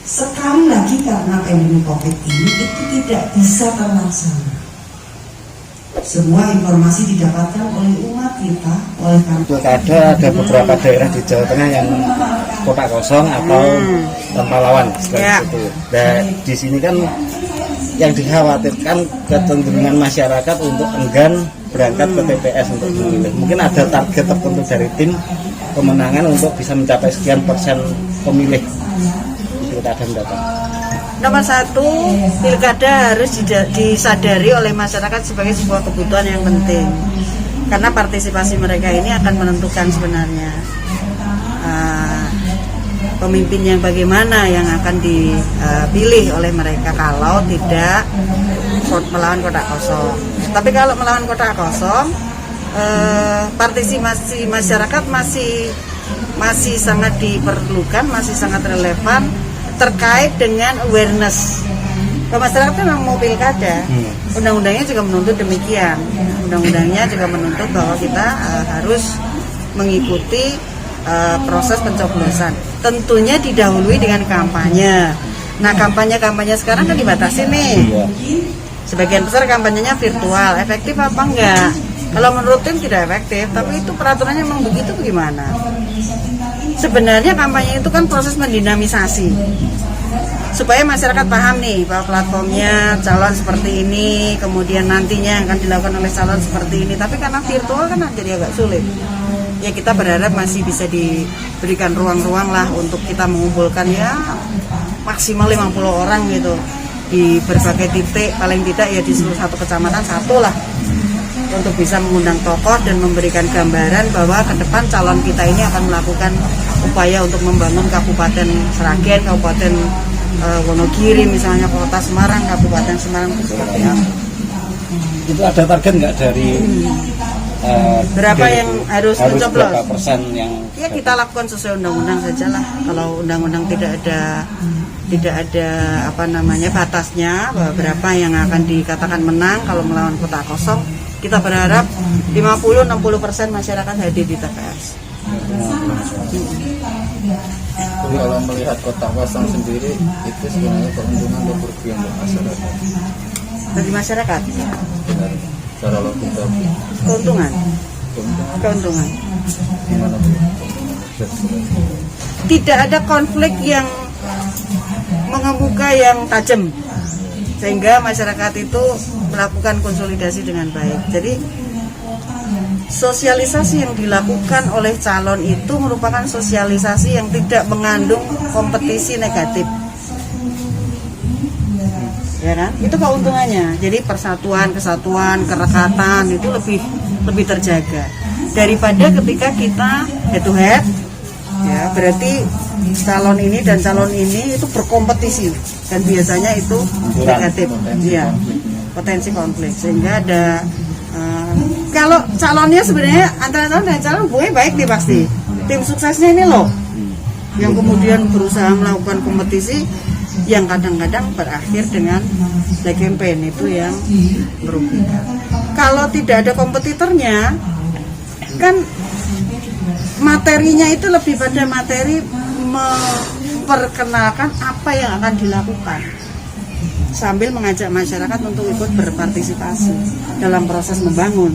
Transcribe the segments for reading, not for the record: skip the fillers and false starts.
Sekali lagi karena pandemi COVID ini itu tidak bisa terlaksana. Semua informasi didapatkan oleh umat kita, oleh pilkada. Ada beberapa daerah di Jawa Tengah yang kotak kosong atau tanpa lawan seperti itu. Dan di sini kan yang dikhawatirkan kecenderungan masyarakat untuk enggan berangkat ke TPS untuk memilih. Mungkin ada target tertentu dari tim pemenangan untuk bisa mencapai sekian persen pemilih pilkada mendatang. Nomor satu, pilkada harus disadari oleh masyarakat sebagai sebuah kebutuhan yang penting, karena partisipasi mereka ini akan menentukan sebenarnya pemimpin yang bagaimana yang akan dipilih oleh mereka kalau tidak melawan kotak kosong. Tapi kalau melawan kotak kosong, partisipasi masyarakat masih sangat diperlukan, masih sangat relevan terkait dengan awareness. Kalau masyarakat kan memang mau pilkada, undang-undangnya juga menuntut demikian. Undang-undangnya juga menuntut bahwa kita harus mengikuti proses pencoblosan. Tentunya didahului dengan kampanye. Nah, kampanye sekarang kan dibatasi nih. Sebagian besar kampanyenya virtual. Efektif apa enggak? Kalau menurut tim tidak efektif, tapi itu peraturannya memang begitu bagaimana? Sebenarnya kampanye itu kan proses mendinamisasi supaya masyarakat paham nih bahwa platformnya calon seperti ini, kemudian nantinya yang akan dilakukan oleh calon seperti ini. Tapi karena virtual kan jadi agak sulit. Ya kita berharap masih bisa diberikan ruang-ruang lah untuk kita mengumpulkan ya maksimal 50 orang gitu di berbagai titik, paling tidak ya di seluruh satu kecamatan satu lah, untuk bisa mengundang tokoh dan memberikan gambaran bahwa ke depan calon kita ini akan melakukan upaya untuk membangun Kabupaten Sragen, Kabupaten Wonogiri, misalnya Kota Semarang, Kabupaten Semarang itu seperti apa? Itu ada target nggak dari berapa yang harus mencoblos? Berapa persen yang ya kita lakukan sesuai undang-undang sajalah. Kalau undang-undang tidak ada apa namanya batasnya bahwa berapa yang akan dikatakan menang kalau melawan kotak kosong. Kita berharap 50-60% masyarakat hadir di TPS. Jadi kalau melihat kotak kosong sendiri itu sebenarnya keuntungan atau kerugian untuk masyarakat? Bagi masyarakat? Cara logika. Keuntungan. Gimana? Tidak ada konflik yang mengemuka yang tajam, sehingga masyarakat itu melakukan konsolidasi dengan baik. Jadi sosialisasi yang dilakukan oleh calon itu merupakan sosialisasi yang tidak mengandung kompetisi negatif, ya kan? Itu keuntungannya. Jadi persatuan, kesatuan, kerekatan itu lebih terjaga daripada ketika kita head to head. Ya, berarti calon ini dan calon ini itu berkompetisi dan biasanya itu negatif, ya, potensi konflik. Sehingga ada kalau calonnya sebenarnya antara calon dan calon hubungannya baik nih pasti. Tim suksesnya ini loh yang kemudian berusaha melakukan kompetisi yang kadang-kadang berakhir dengan black campaign, itu yang merugikan. Kalau tidak ada kompetitornya, kan materinya itu lebih pada materi memperkenalkan apa yang akan dilakukan sambil mengajak masyarakat untuk ikut berpartisipasi dalam proses membangun.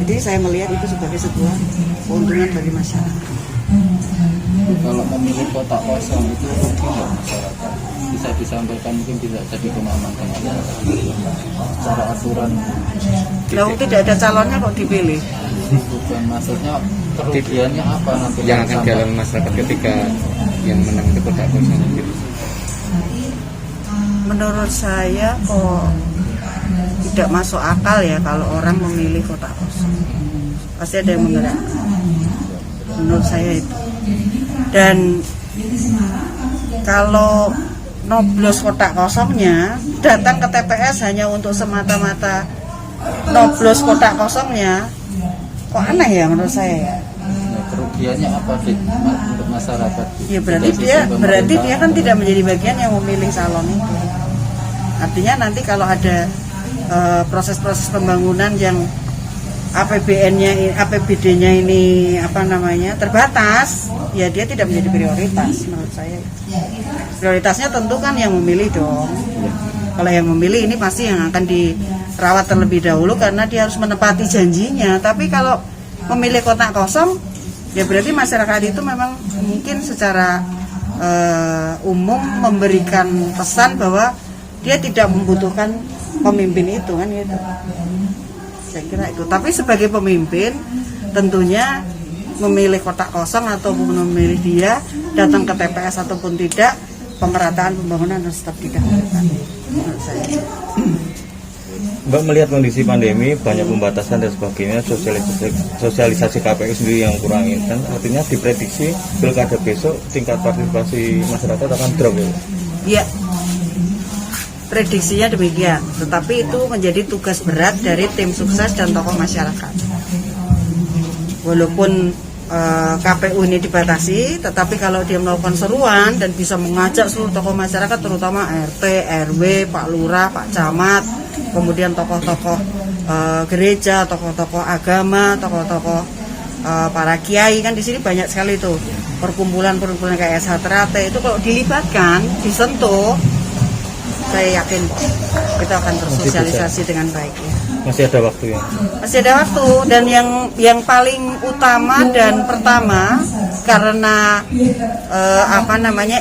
Jadi saya melihat itu sebagai sebuah keuntungan bagi masyarakat. Kalau memilih kotak kosong itu rugi nggak masyarakat? Bisa disampaikan, mungkin tidak jadi pemahaman secara aturan. Kalau tidak ada calonnya kok dipilih? Bukan, maksudnya kerugiannya apa nanti yang akan dialami masyarakat ketika yang menang itu kotak kosong gitu? Menurut saya kok tidak masuk akal ya kalau orang memilih kotak kosong. Pasti ada yang menggerakkan. Menurut saya itu. Dan kalau noblos kotak kosongnya datang ke TPS hanya untuk semata-mata noblos kotak kosongnya, kok aneh ya menurut saya ya. Kerugiannya apa untuk masyarakat? Ya berarti dia kan tidak menjadi bagian yang memilih calon itu. Artinya nanti kalau ada proses-proses pembangunan yang APBD-nya ini terbatas, ya dia tidak menjadi prioritas menurut saya. Prioritasnya tentu kan yang memilih dong. Kalau yang memilih ini pasti yang akan dirawat terlebih dahulu karena dia harus menepati janjinya. Tapi kalau memilih kotak kosong, ya berarti masyarakat itu memang mungkin secara umum memberikan pesan bahwa dia tidak membutuhkan pemimpin itu kan gitu. Saya kira itu. Tapi sebagai pemimpin tentunya memilih kotak kosong ataupun memilih dia datang ke TPS ataupun tidak, pemerataan pembangunan harus tetap didahulukan menurut saya. Mbak melihat kondisi pandemi, banyak pembatasan dan sebagainya, sosialisasi KPU sendiri yang kurang kan, artinya diprediksi pilkada besok tingkat partisipasi masyarakat akan drop ya? Iya, prediksinya demikian. Tetapi itu menjadi tugas berat dari tim sukses dan tokoh masyarakat. Walaupun KPU ini dibatasi, tetapi kalau dia melakukan seruan dan bisa mengajak seluruh tokoh masyarakat, terutama RT, RW, Pak Lurah, Pak Camat, kemudian tokoh-tokoh gereja, tokoh-tokoh agama, tokoh-tokoh para kiai, kan di sini banyak sekali tuh perkumpulan kayak SH Terate itu kalau dilibatkan, disentuh, saya yakin kita akan bersosialisasi dengan baik ya. Masih ada waktu ya? Masih ada waktu, dan yang paling utama dan pertama karena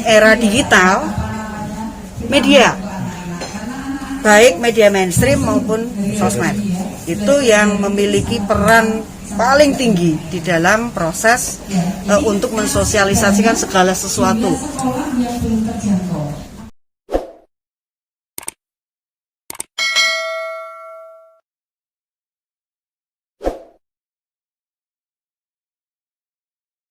era digital, media, baik media mainstream maupun sosmed, itu yang memiliki peran paling tinggi di dalam proses untuk mensosialisasikan segala sesuatu.